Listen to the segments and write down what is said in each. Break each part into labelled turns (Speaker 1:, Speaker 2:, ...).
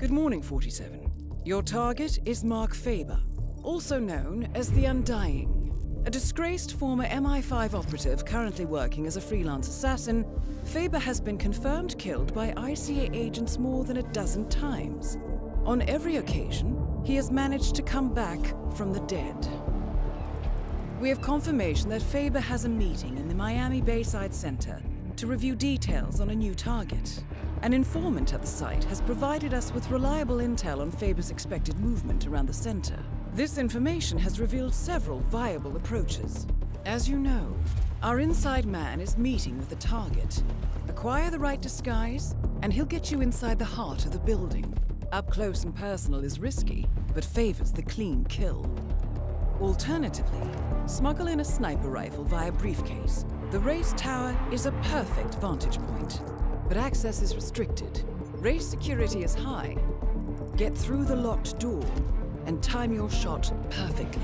Speaker 1: Good morning, 47. Your target is Mark Faber, also known as the Undying. A disgraced former MI5 operative currently working as a freelance assassin, Faber has been confirmed killed by ICA agents more than a dozen times. On every occasion, he has managed to come back from the dead. We have confirmation that Faber has a meeting in the Miami Bayside Center to review details on a new target. An informant at the site has provided us with reliable intel on Faber's expected movement around the center. This information has revealed several viable approaches. As you know, our inside man is meeting with the target. Acquire the right disguise, and he'll get you inside the heart of the building. Up close and personal is risky, but favors the clean kill. Alternatively, smuggle in a sniper rifle via briefcase. The race tower is a perfect vantage point, but access is restricted. Race security is high. Get through the locked door and time your shot perfectly.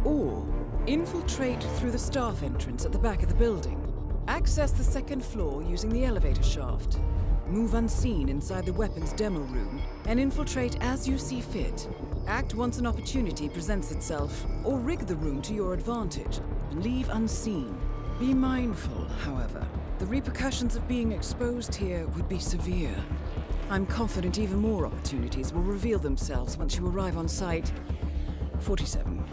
Speaker 1: Or infiltrate through the staff entrance at the back of the building. Access the second floor using the elevator shaft. Move unseen inside the weapons demo room and infiltrate as you see fit. Act once an opportunity presents itself, or rig the room to your advantage and leave unseen. Be mindful, however. The repercussions of being exposed here would be severe. I'm confident even more opportunities will reveal themselves once you arrive on site. 47.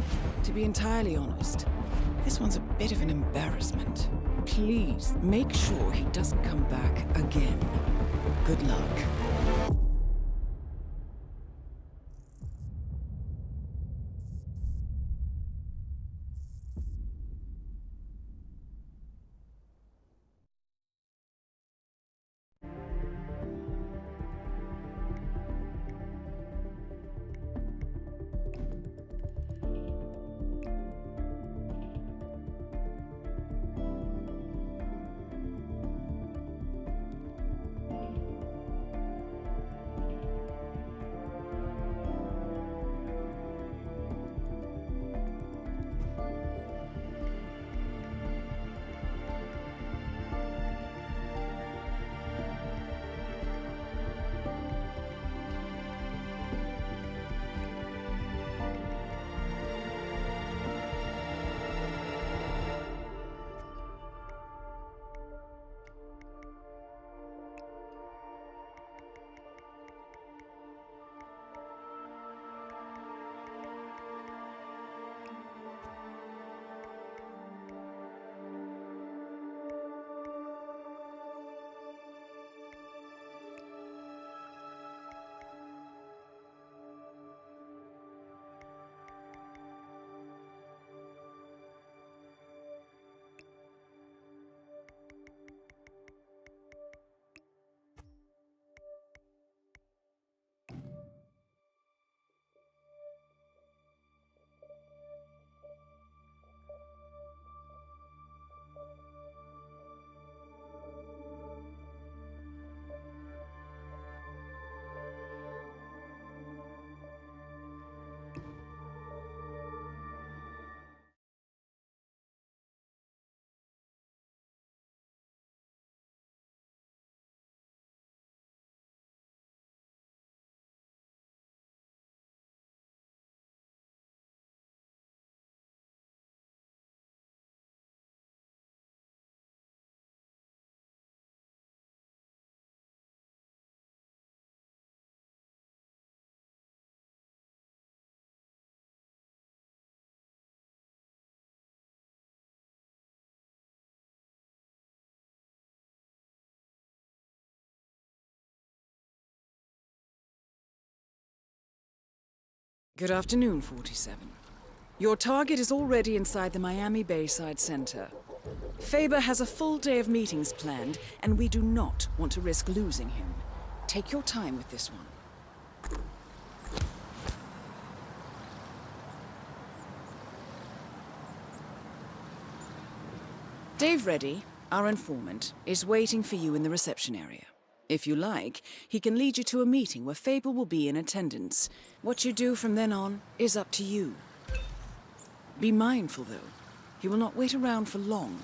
Speaker 1: To be entirely honest, this one's a bit of an embarrassment. Please make sure he doesn't come back again. Good luck. Good afternoon, 47. Your target is already inside the Miami Bayside Center. Faber has a full day of meetings planned, and we do not want to risk losing him. Take your time with this one. Dave Reddy, our informant, is waiting for you in the reception area. If you like, he can lead you to a meeting where Faber will be in attendance. What you do from then on is up to you. Be mindful, though. He will not wait around for long.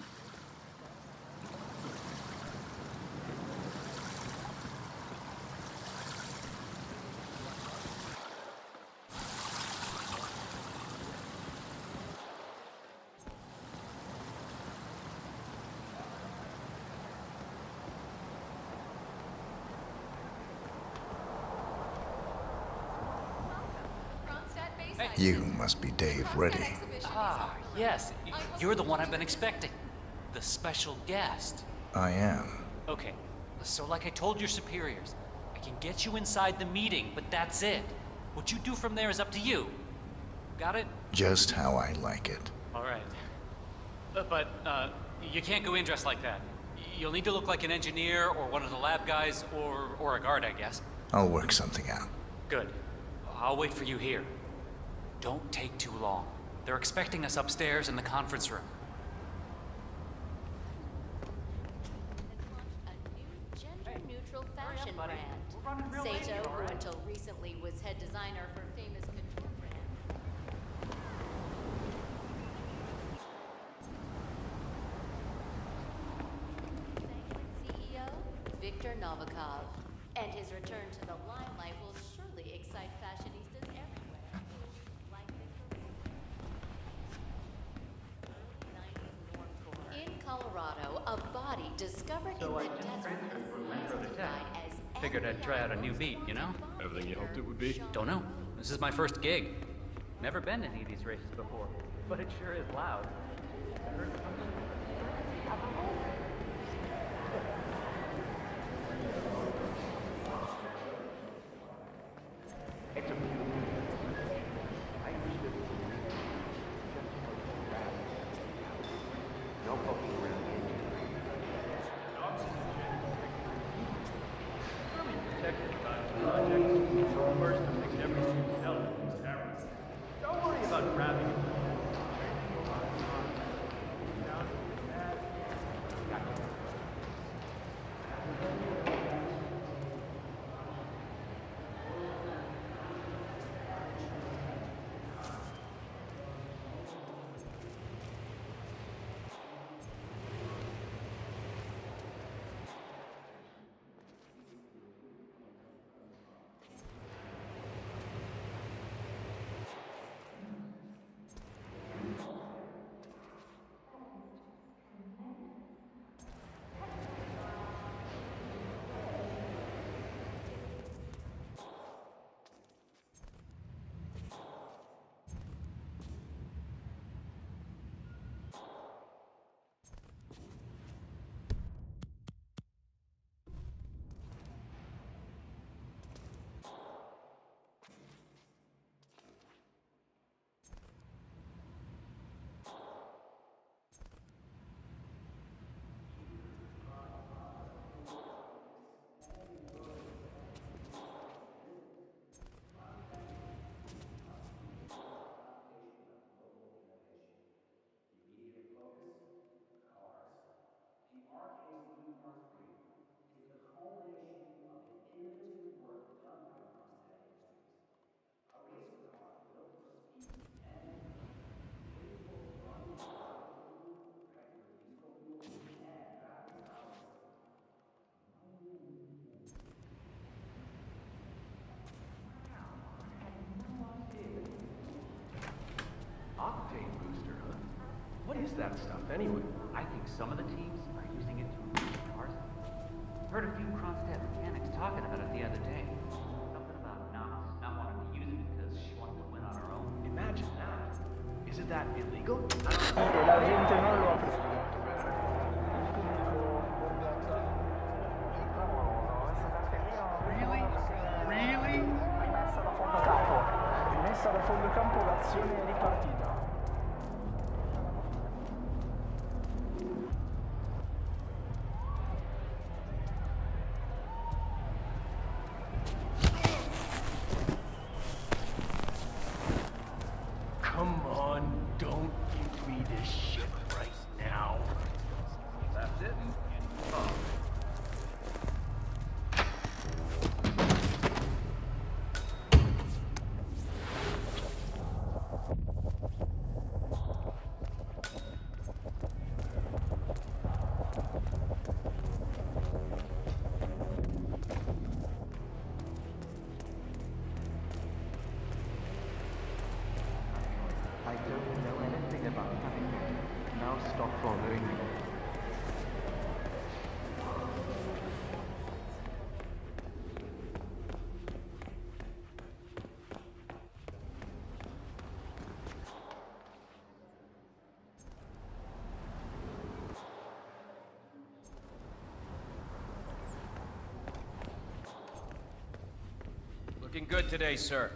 Speaker 2: You must be Dave Reddy.
Speaker 3: Ah, yes. You're the one I've been expecting. The special guest.
Speaker 2: I am.
Speaker 3: Okay, so like I told your superiors, I can get you inside the meeting, but that's it. What you do from there is up to you. Got it?
Speaker 2: Just how I like it.
Speaker 3: All right. But you can't go in dressed like that. You'll need to look like an engineer or one of the lab guys or a guard, I guess.
Speaker 2: I'll work something out.
Speaker 3: Good. I'll wait for you here. Don't take too long. They're expecting us upstairs in the conference room.
Speaker 4: A new gender-neutral fashion brand. Sato, who until recently was head designer for famous couture brand. CEO Viktor Novikov, and his return to the limelight will surely excite fashionistas everywhere. Like in Colorado, a body discovered in the desert as
Speaker 3: Figured I'd try out a new beat, you know?
Speaker 5: Everything you hoped it would be?
Speaker 3: Don't know. This is my first gig. Never been to any of these races before, but it sure is loud.
Speaker 5: Don't worry about grabbing it. Octane booster, huh? What is that stuff anyway?
Speaker 6: I think some of the teams are using it to improve cars. Heard a few Kronstadt mechanics talking about it the other day. Something about Knox not wanting to use it because she wants to win on her own.
Speaker 5: Imagine that. Isn't that illegal?
Speaker 7: La gente non lo apre.
Speaker 5: Really? Really?
Speaker 7: Rimessa da fondo campo. Rimessa da fondo campo, l'azione è ripartita.
Speaker 5: Come on, don't give me this shit right now. That's it? Oh. Looking good today, sir.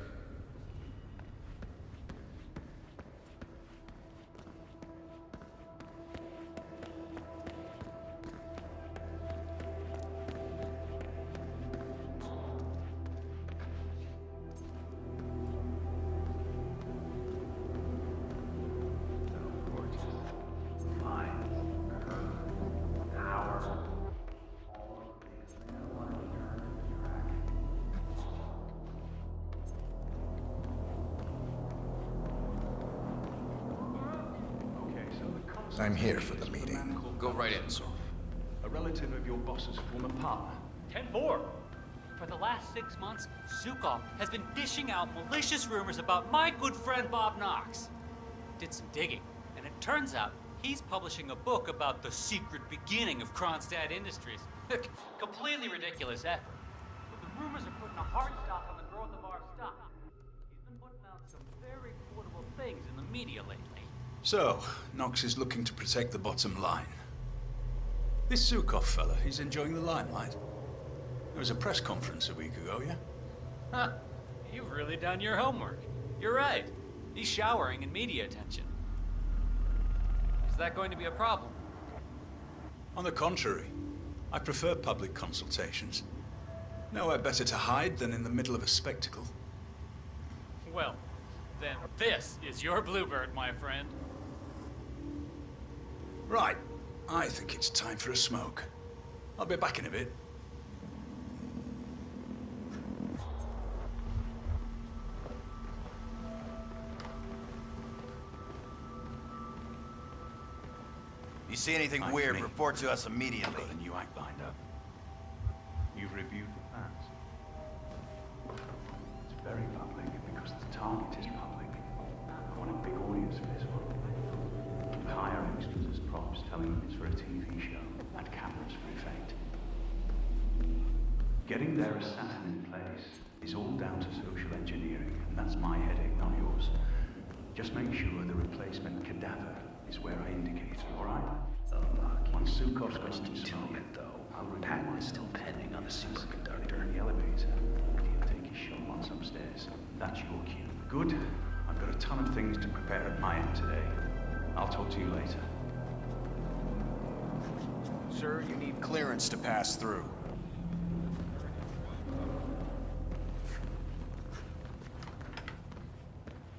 Speaker 2: I'm here for the meeting.
Speaker 8: Go right in, sir.
Speaker 9: A relative of your boss's former partner.
Speaker 3: 10-4. For the last 6 months, Zukov has been dishing out malicious rumors about my good friend Bob Knox. Did some digging, and it turns out he's publishing a book about the secret beginning of Kronstadt Industries. Completely ridiculous effort. But the rumors are putting a hard stop on the growth of our stock. He's been putting out some very quotable things in the media lately.
Speaker 9: So, Knox is looking to protect the bottom line. This Zukov fella, he's enjoying the limelight. There was a press conference a week ago, yeah?
Speaker 3: Huh. You've really done your homework. You're right. He's showering in media attention. Is that going to be a problem?
Speaker 9: On the contrary, I prefer public consultations. Nowhere better to hide than in the middle of a spectacle.
Speaker 3: Well, then this is your bluebird, my friend.
Speaker 9: Right. I think it's time for a smoke. I'll be back in a bit.
Speaker 10: You see anything
Speaker 9: Like
Speaker 10: weird,
Speaker 9: me.
Speaker 10: report to us
Speaker 9: I've
Speaker 10: immediately.
Speaker 9: got a new act lined up. You've reviewed the plans. It's very public because the target is public. I want a big audience for this one. Hire extras as props, telling them it's for a TV show, and cameras for effect. Getting their assassin in place is all down to social engineering, and that's my headache, not yours. Just make sure the replacement cadaver is where I indicate, all right? Once Sukov's gone to target, though, I'll patent is still pending on the superconductor in the elevator. He'll take his shot once upstairs. That's your cue. Good. I've got a ton of things to prepare at my end today. I'll talk to you later.
Speaker 10: Sir, you need clearance to pass through.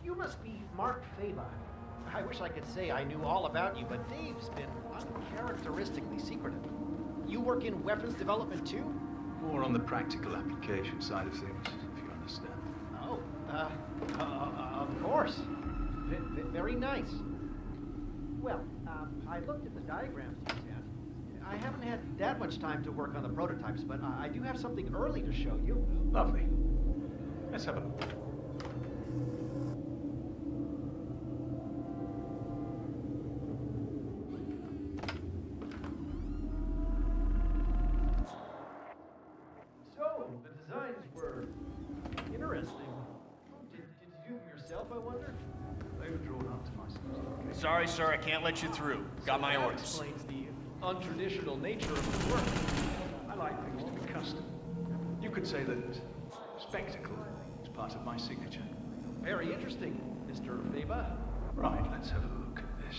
Speaker 11: You must be Mark Faba. I wish I could say I knew all about you, but Dave's been uncharacteristically secretive. You work in weapons development too?
Speaker 9: More on the practical application side of things, if you understand.
Speaker 11: Oh, of course. Very nice. Well, I looked at the diagrams you sent. I haven't had that much time to work on the prototypes, but I do have something early to show you.
Speaker 9: Lovely. Let's have a look.
Speaker 11: So, the designs were interesting. Did you do them yourself, I wonder?
Speaker 9: They were drawn up to my specifications.
Speaker 5: Sorry, sir, I can't let you through. Got my
Speaker 11: That
Speaker 5: orders.
Speaker 11: explains the untraditional nature of the work.
Speaker 9: I like things to be custom. You could say that spectacle is part of my signature.
Speaker 11: Very interesting, Mr. Faba.
Speaker 9: Right, let's have a look at this.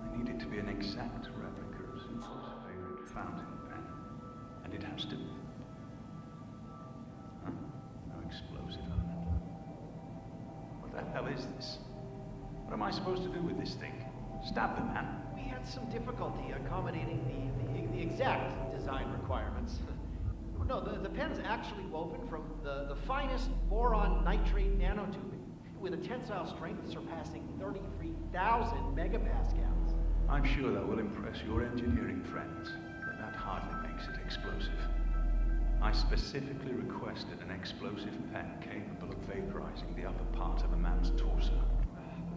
Speaker 9: I need it to be an exact replica of Zukov's favorite fountain pen. And it has to... Huh? No explosive element. What the hell is this? What am I supposed to do with this thing? Stab the man?
Speaker 11: We had some difficulty accommodating the exact design requirements. No, the pen's actually woven from the finest boron nitrate nanotubing with a tensile strength surpassing 33,000 megapascals.
Speaker 9: I'm sure that will impress your engineering friends, but that hardly makes it explosive. I specifically requested an explosive pen capable of vaporizing the upper part of a man's torso.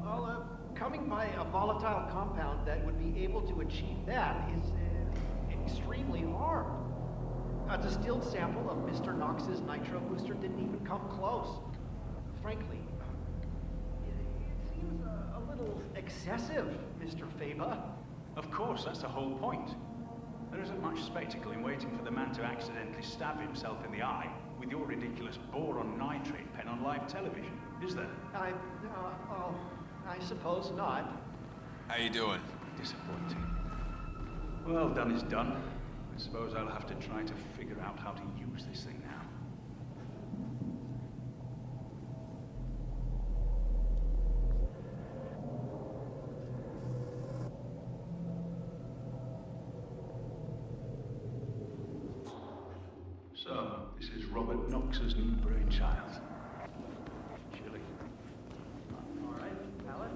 Speaker 11: Well, coming by a volatile compound that would be able to achieve that is extremely hard. A distilled sample of Mr. Knox's nitro booster didn't even come close. Frankly, it seems a little excessive, Mr. Faba.
Speaker 9: Of course, that's the whole point. There isn't much spectacle in waiting for the man to accidentally stab himself in the eye with your ridiculous boron nitrate pen on live television, is there?
Speaker 11: I suppose not.
Speaker 10: How you doing?
Speaker 9: Disappointing. Well, done is done. I suppose I'll have to try to figure out how to use this thing now. So, this is Robert Knox's new brainchild. Chilly.
Speaker 11: All right, Alan.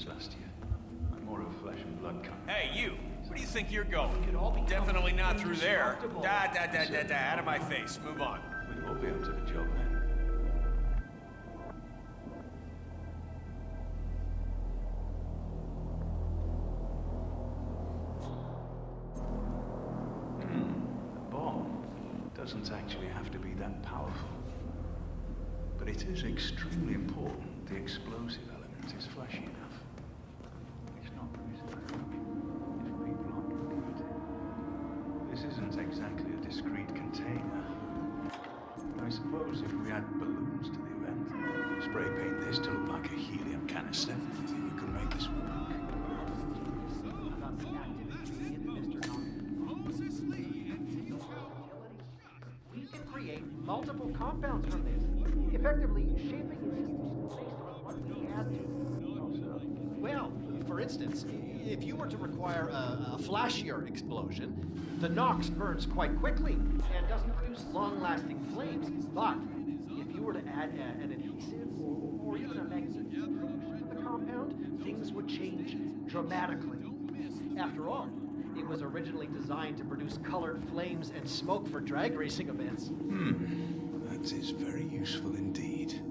Speaker 9: Last year. I'm more of a flesh and blood kind.
Speaker 10: Hey, you! Where do you think you're going?
Speaker 11: Could all be
Speaker 10: Definitely not through there.
Speaker 11: indestructible.
Speaker 10: Out of my face. Move on.
Speaker 9: We will be able to the job then. A bomb doesn't actually have to be that powerful. But it is extremely important the explosive element is flashy enough. It's not useless if people aren't computing. This isn't exactly a discrete container. I suppose if we add balloons to the event, spray paint this to look like a helium canister, I think we could make this work.
Speaker 11: We can create multiple compounds from this, effectively shaping its use based on what we add to it. Well, for instance, if you were to require a flashier explosion, the Nox burns quite quickly and doesn't produce long-lasting flames. But if you were to add an adhesive or even a magnetic to the compound, things would change dramatically. After all, it was originally designed to produce colored flames and smoke for drag racing events.
Speaker 9: That is very useful indeed.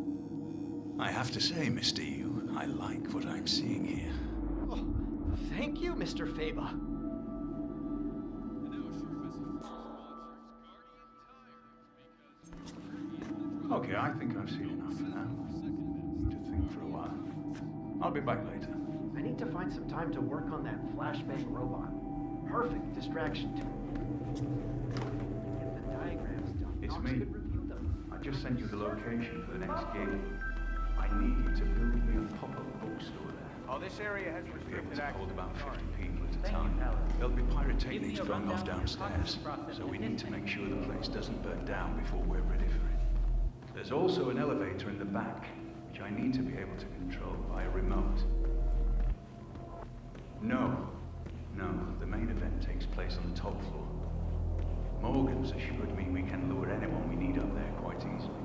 Speaker 9: I have to say, Mr. Yu, I like what I'm seeing here.
Speaker 11: Oh, thank you, Mr. Faber.
Speaker 9: Okay, I think I've seen enough for now. Need to think for a while. I'll be back later.
Speaker 11: I need to find some time to work on that flashbang robot. Perfect distraction tool. Get the diagrams done.
Speaker 9: It's
Speaker 11: Knox
Speaker 9: me.
Speaker 11: could review them.
Speaker 9: I just sent you the location for the next gig. I need you to build me a pop-up bookstore there.
Speaker 10: Oh, this area has
Speaker 9: Be able
Speaker 10: restricted
Speaker 9: to
Speaker 10: access.
Speaker 9: hold about 50 people at a
Speaker 6: Thank you,
Speaker 9: time.
Speaker 6: Alan.
Speaker 9: There'll be
Speaker 6: Give me
Speaker 9: pyrotechnics
Speaker 6: a
Speaker 9: going off
Speaker 6: rundown of your
Speaker 9: downstairs,
Speaker 6: process
Speaker 9: so we
Speaker 6: and
Speaker 9: need to make sure the
Speaker 6: techniques.
Speaker 9: place doesn't burn down before we're ready for it. There's also an elevator in the back, which I need to be able to control via remote. No, the main event takes place on the top floor. Morgan's assured me we can lure anyone we need up there quite easily.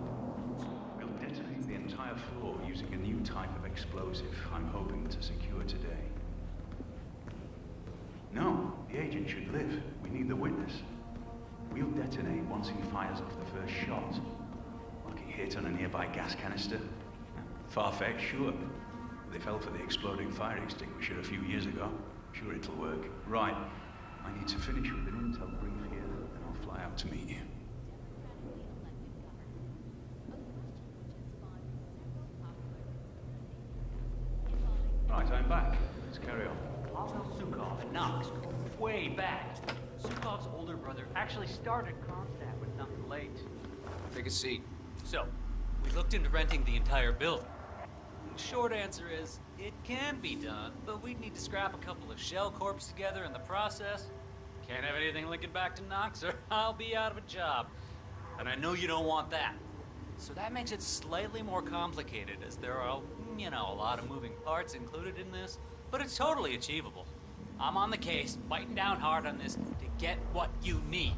Speaker 9: We'll detonate the entire floor using a new type of explosive I'm hoping to secure today. No, the agent should live. We need the witness. We'll detonate once he fires off the first shot. Like a hit on a nearby gas canister. Far-fetched, sure. They fell for the exploding fire extinguisher a few years ago. Sure it'll work. Right. I need to finish with an intel brief here, then I'll fly out to meet you. Right, I'm back. Let's carry on.
Speaker 6: Pavel Sukov and Knox go way back. Sukov's older brother actually started Kronstadt with nothing late.
Speaker 10: Take a seat.
Speaker 3: So, we looked into renting the entire building. Short answer is, it can be done, but we'd need to scrap a couple of shell corps together in the process. Can't have anything linking back to Knox or I'll be out of a job. And I know you don't want that. So that makes it slightly more complicated, as there are, a lot of moving parts included in this, but it's totally achievable. I'm on the case, biting down hard on this to get what you need.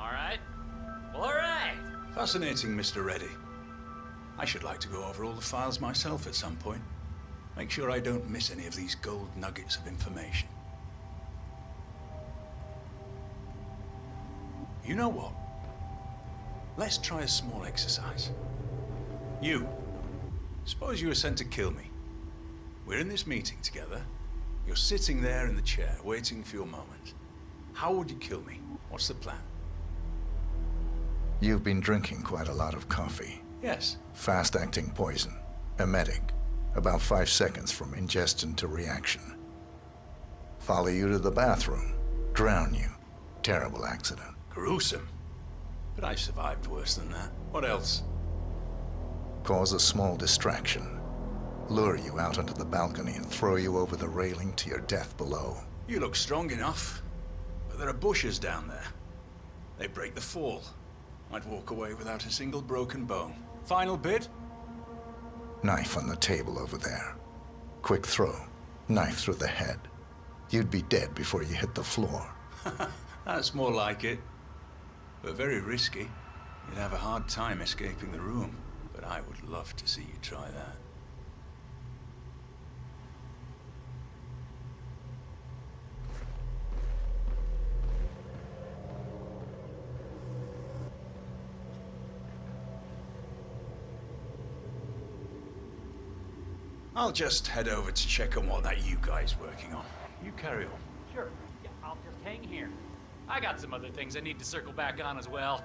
Speaker 3: All right? All right!
Speaker 9: Fascinating, Mr. Reddy. I should like to go over all the files myself at some point. Make sure I don't miss any of these gold nuggets of information. You know what? Let's try a small exercise. You. Suppose you were sent to kill me. We're in this meeting together. You're sitting there in the chair, waiting for your moment. How would you kill me? What's the plan?
Speaker 2: You've been drinking quite a lot of coffee.
Speaker 9: Yes.
Speaker 2: Fast-acting poison. Emetic. About 5 seconds from ingestion to reaction. Follow you to the bathroom. Drown you. Terrible accident.
Speaker 9: Gruesome. But I survived worse than that. What else?
Speaker 2: Cause a small distraction. Lure you out onto the balcony and throw you over the railing to your death below.
Speaker 9: You look strong enough. But there are bushes down there. They break the fall. I'd walk away without a single broken bone. Final bit?
Speaker 2: Knife on the table over there. Quick throw. Knife through the head. You'd be dead before you hit the floor.
Speaker 9: That's more like it. But very risky. You'd have a hard time escaping the room. But I would love to see you try that. I'll just head over to check on what that you guy's working on. You carry on.
Speaker 3: Sure. Yeah, I'll just hang here. I got some other things I need to circle back on as well.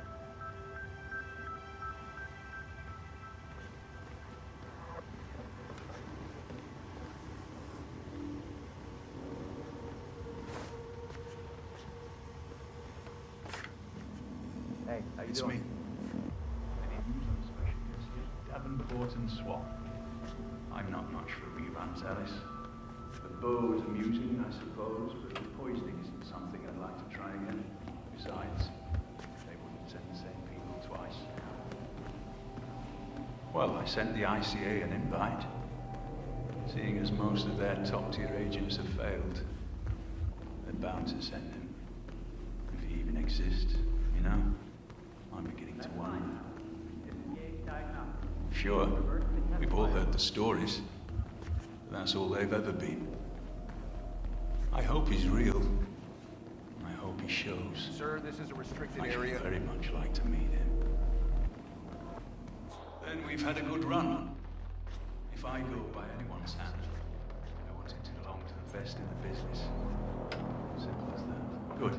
Speaker 7: Hey, how you
Speaker 9: It's
Speaker 7: doing?
Speaker 9: me. Davenport and Swamp. I'm not much for reruns, Alice. The bow is amusing, I suppose, but the poisoning isn't something I'd like to try again. Besides, they wouldn't send the same people twice. Well, I sent the ICA an invite. Seeing as most of their top-tier agents have failed, they're bound to send him. If he even exists, I'm beginning to wonder. Sure, we've all heard the stories, but that's all they've ever been. I hope he's real. I hope he shows.
Speaker 10: Sir, this is a restricted
Speaker 9: I
Speaker 10: area.
Speaker 9: should very much like to meet him. Then we've had a good run. If I go by anyone's hand, I want it to belong to the best in the business. Simple as that. Good.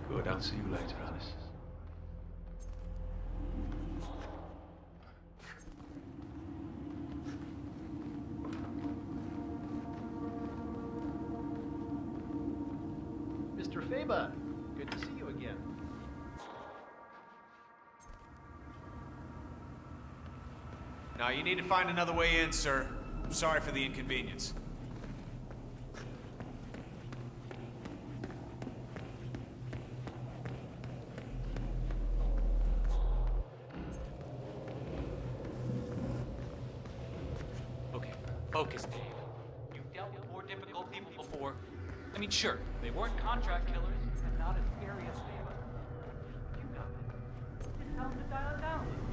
Speaker 9: Good, I'll see you later, Alice.
Speaker 11: Mr. Faba, good to see you again.
Speaker 10: Now, you need to find another way in, sir. I'm sorry for the inconvenience.
Speaker 3: Okay, focus, Dave. You've dealt with more difficult people before. I mean, sure, they weren't contract killers, and not as scary as they were. You got it. Just tell them to dial it down a little.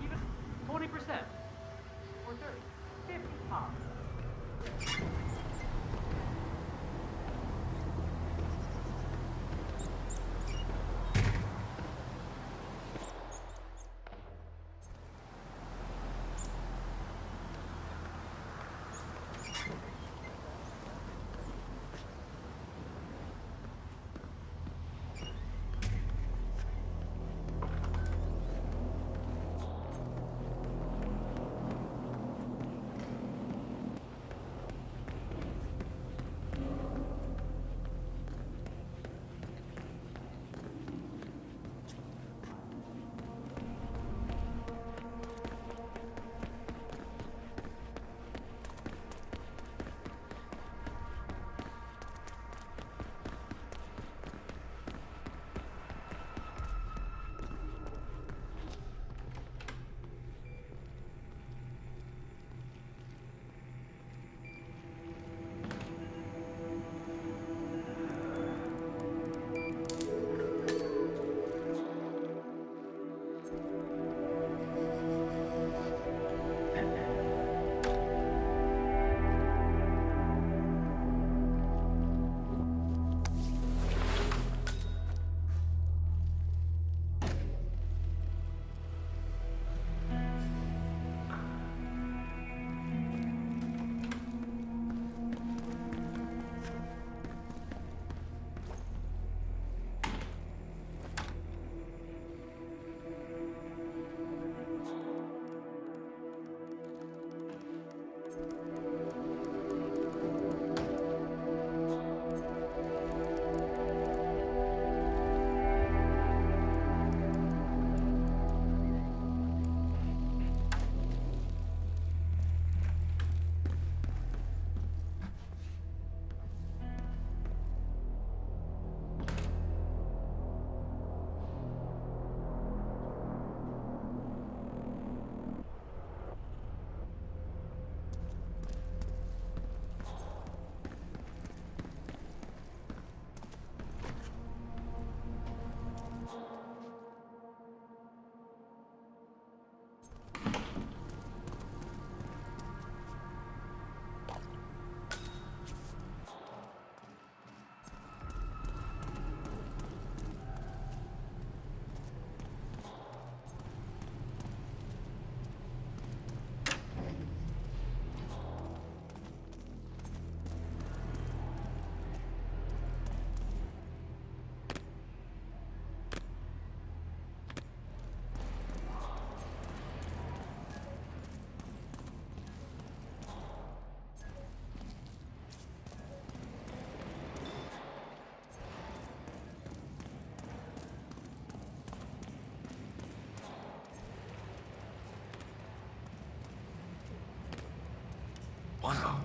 Speaker 3: Even 20%. Or 30. 50 tops.
Speaker 5: Wow.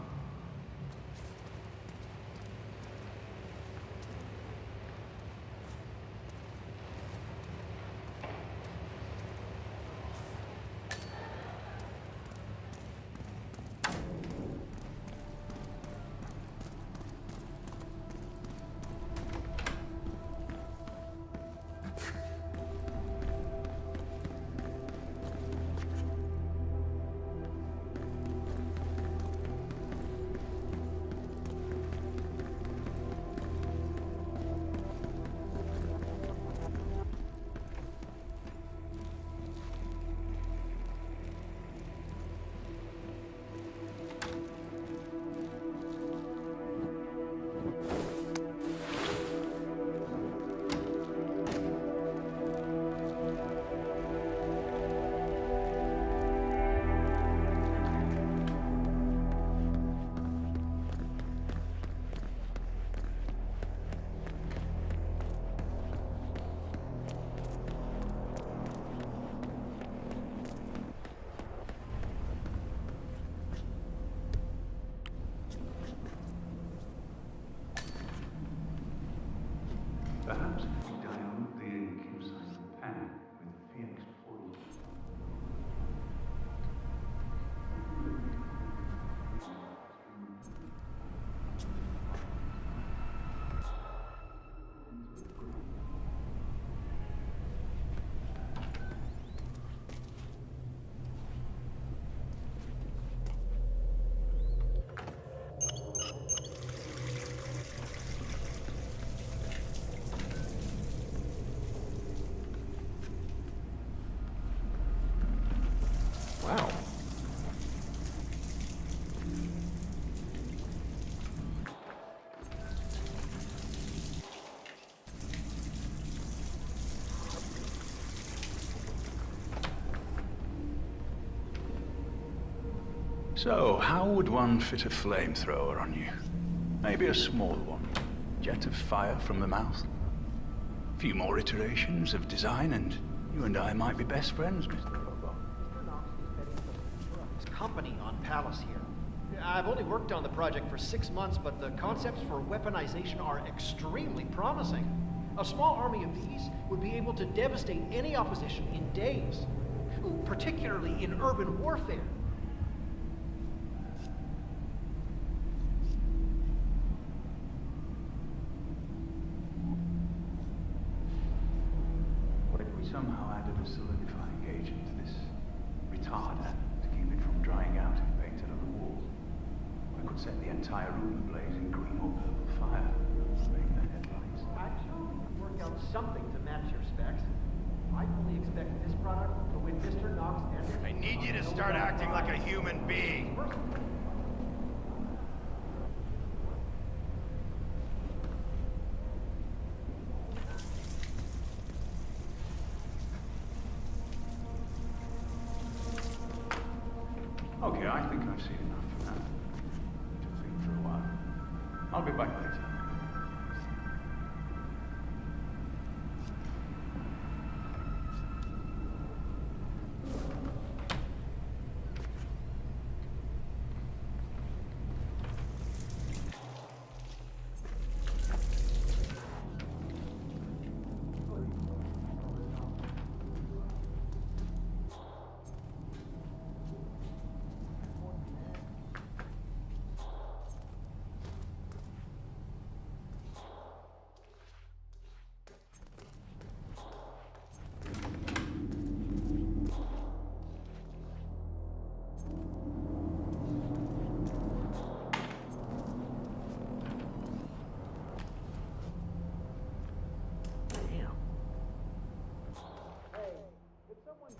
Speaker 9: Perhaps if you dilute the ink inside the pen with the Phoenix foil.
Speaker 11: Wow.
Speaker 9: So, how would one fit a flamethrower on you? Maybe a small one. Jet of fire from the mouth. A few more iterations of design and you and I might be best friends, Mr. Robot.
Speaker 11: Mr. Knox is betting his company on Palace here. I've only worked on the project for 6 months, but the concepts for weaponization are extremely promising. A small army of these would be able to devastate any opposition in days, particularly in urban warfare.
Speaker 9: What if we somehow added a solidifying agent to this retarder to keep it from drying out and painted on the walls? I could set the entire room ablaze in green or purple fire, make the headlights.
Speaker 11: I'm sure we can work out something to match your specs. I fully expect this product to win Mr. Knox and his...
Speaker 5: I need you to start acting like a human being.
Speaker 9: Okay, I think I've seen enough for now. To think for a while. I'll be back later.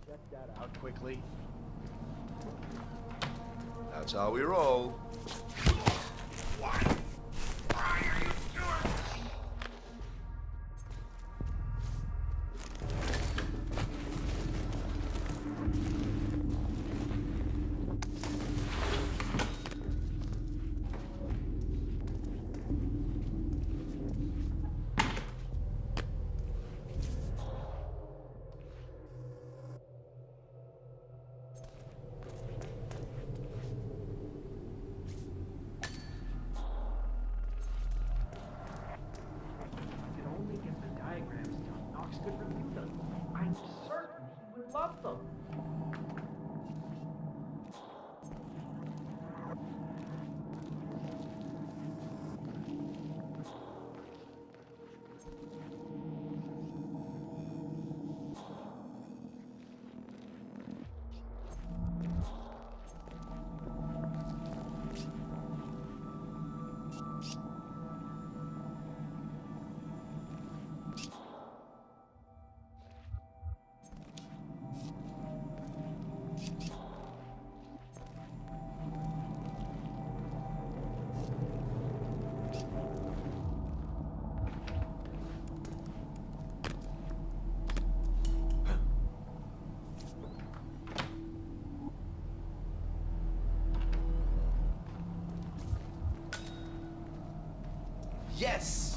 Speaker 11: Check that out quickly.
Speaker 8: That's how we roll.
Speaker 5: Yes!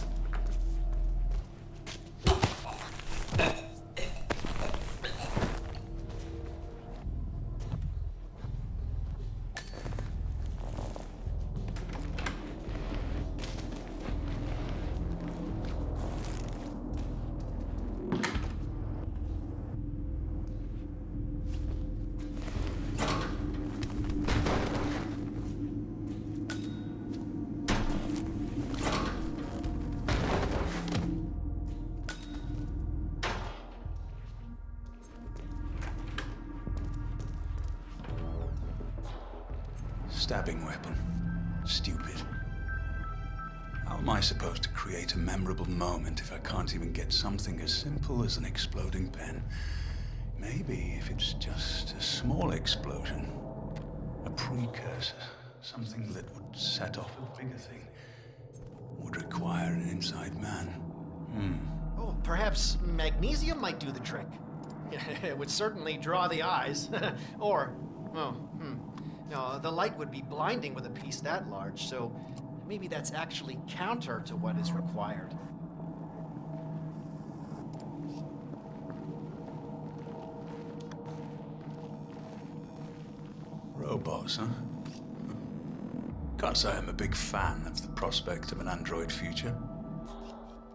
Speaker 9: Stabbing weapon. Stupid. How am I supposed to create a memorable moment if I can't even get something as simple as an exploding pen? Maybe if it's just a small explosion, a precursor, something that would set off a bigger thing, would require an inside man.
Speaker 11: Oh, perhaps magnesium might do the trick. It would certainly draw the eyes. No, the light would be blinding with a piece that large, so maybe that's actually counter to what is required.
Speaker 9: Robots, huh? Can't say I'm a big fan of the prospect of an android future.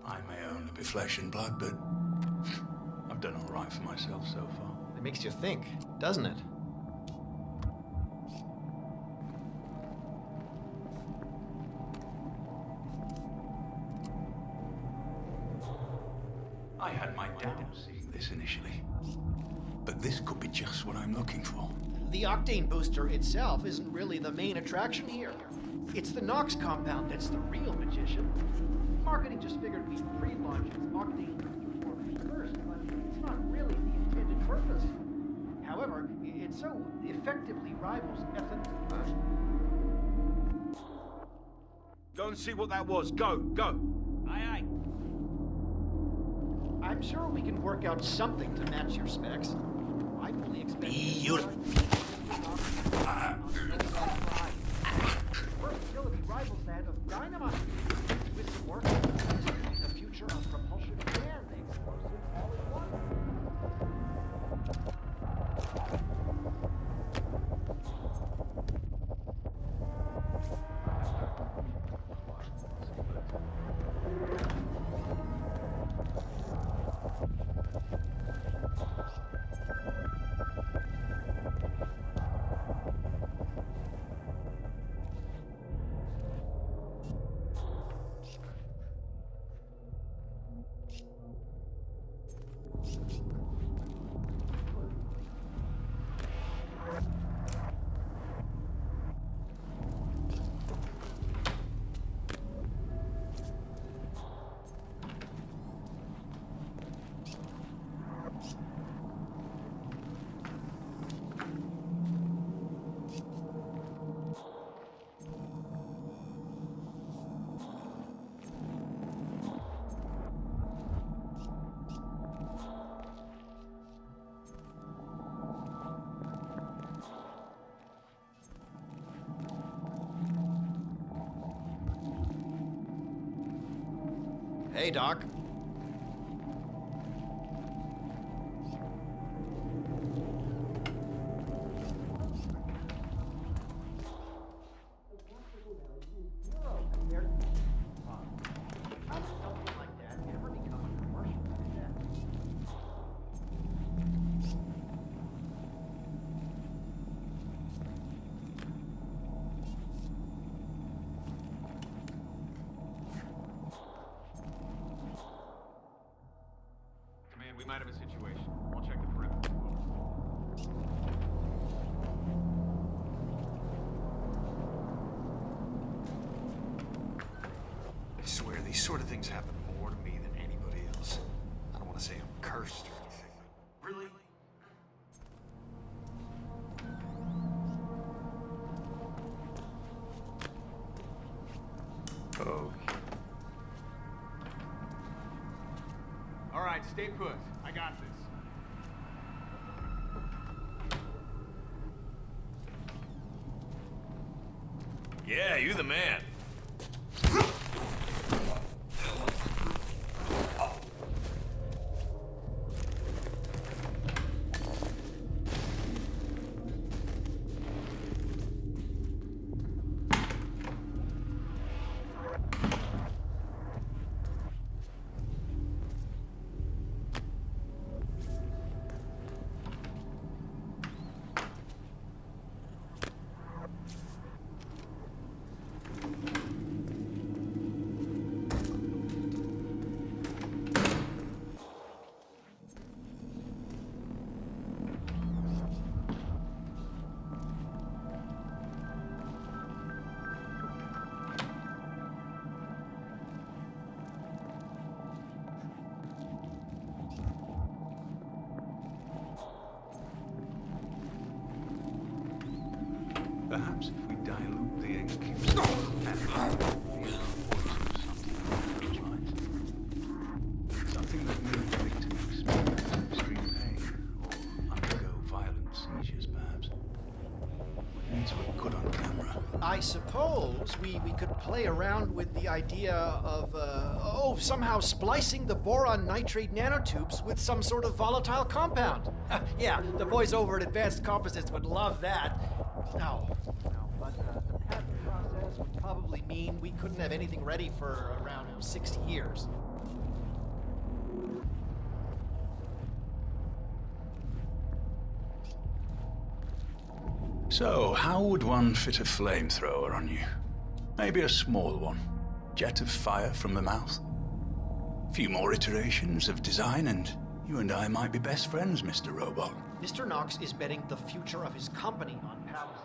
Speaker 9: I may only be flesh and blood, but I've done all right for myself so far.
Speaker 11: It makes you think, doesn't it?
Speaker 9: I had my doubts seeing this initially, but this could be just what I'm looking for.
Speaker 11: The octane booster itself isn't really the main attraction here. It's the Nox compound that's the real magician. Marketing just figured we'd pre-launch its octane booster formers first, but it's not really the intended purpose. However, it so effectively rivals ethanol.
Speaker 5: Go and see what that was. Go, go. Aye, aye.
Speaker 11: I'm sure we can work out something to match your specs. I fully expect versatility rivals that of dynamite. With some work, this could be the future of propulsion and explosives all at once. Hey, Doc.
Speaker 10: We might have a situation. I'll check the perimeter.
Speaker 12: I swear, these sort of things happen more to me than anybody else. I don't want to say I'm cursed or anything, but really?
Speaker 2: Oh.
Speaker 10: All right, stay put. I got this.
Speaker 5: Yeah, you the man.
Speaker 9: Perhaps if we dilute the ink and something that makes the victim experience extreme pain or undergo violent seizures, perhaps. It needs to look good on camera.
Speaker 11: I suppose we could play around with the idea of, somehow splicing the boron nitrate nanotubes with some sort of volatile compound. Yeah, the boys over at Advanced Composites would love that. No, but the patent process would probably mean we couldn't have anything ready for around 60 years.
Speaker 9: So, how would one fit a flamethrower on you? Maybe a small one. Jet of fire from the mouth. A few more iterations of design and you and I might be best friends, Mr. Robot.
Speaker 11: Mr. Knox is betting the future of his company on Palace.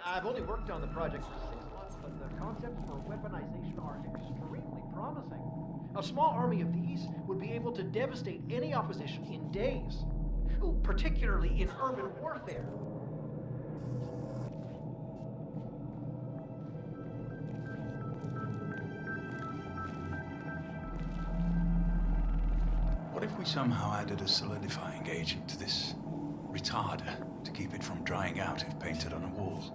Speaker 11: I've only worked on the project for 6 months, but the concepts for weaponization are extremely promising. A small army of these would be able to devastate any opposition in days, particularly in urban warfare.
Speaker 9: What if we somehow added a solidifying agent to this retarder to keep it from drying out if painted on a wall?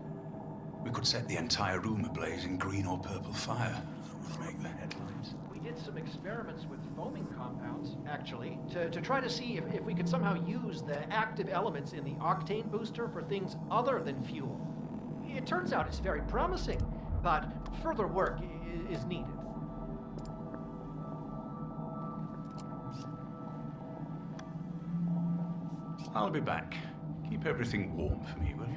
Speaker 9: We could set the entire room ablaze in green or purple fire. That would make the headlines.
Speaker 11: We did some experiments with foaming compounds, actually, to try to see if we could somehow use the active elements in the octane booster for things other than fuel. It turns out it's very promising, but further work is needed.
Speaker 9: I'll be back. Keep everything warm for me, will you?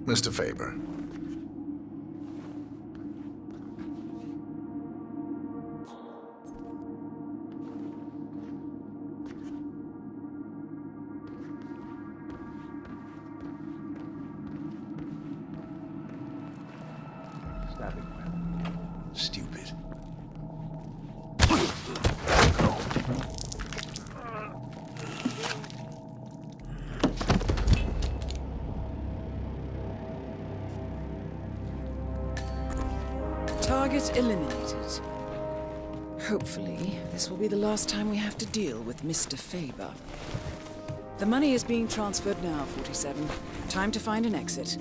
Speaker 2: Mr. Faber.
Speaker 1: Target eliminated. Hopefully, this will be the last time we have to deal with Mr. Faber. The money is being transferred now, 47. Time to find an exit.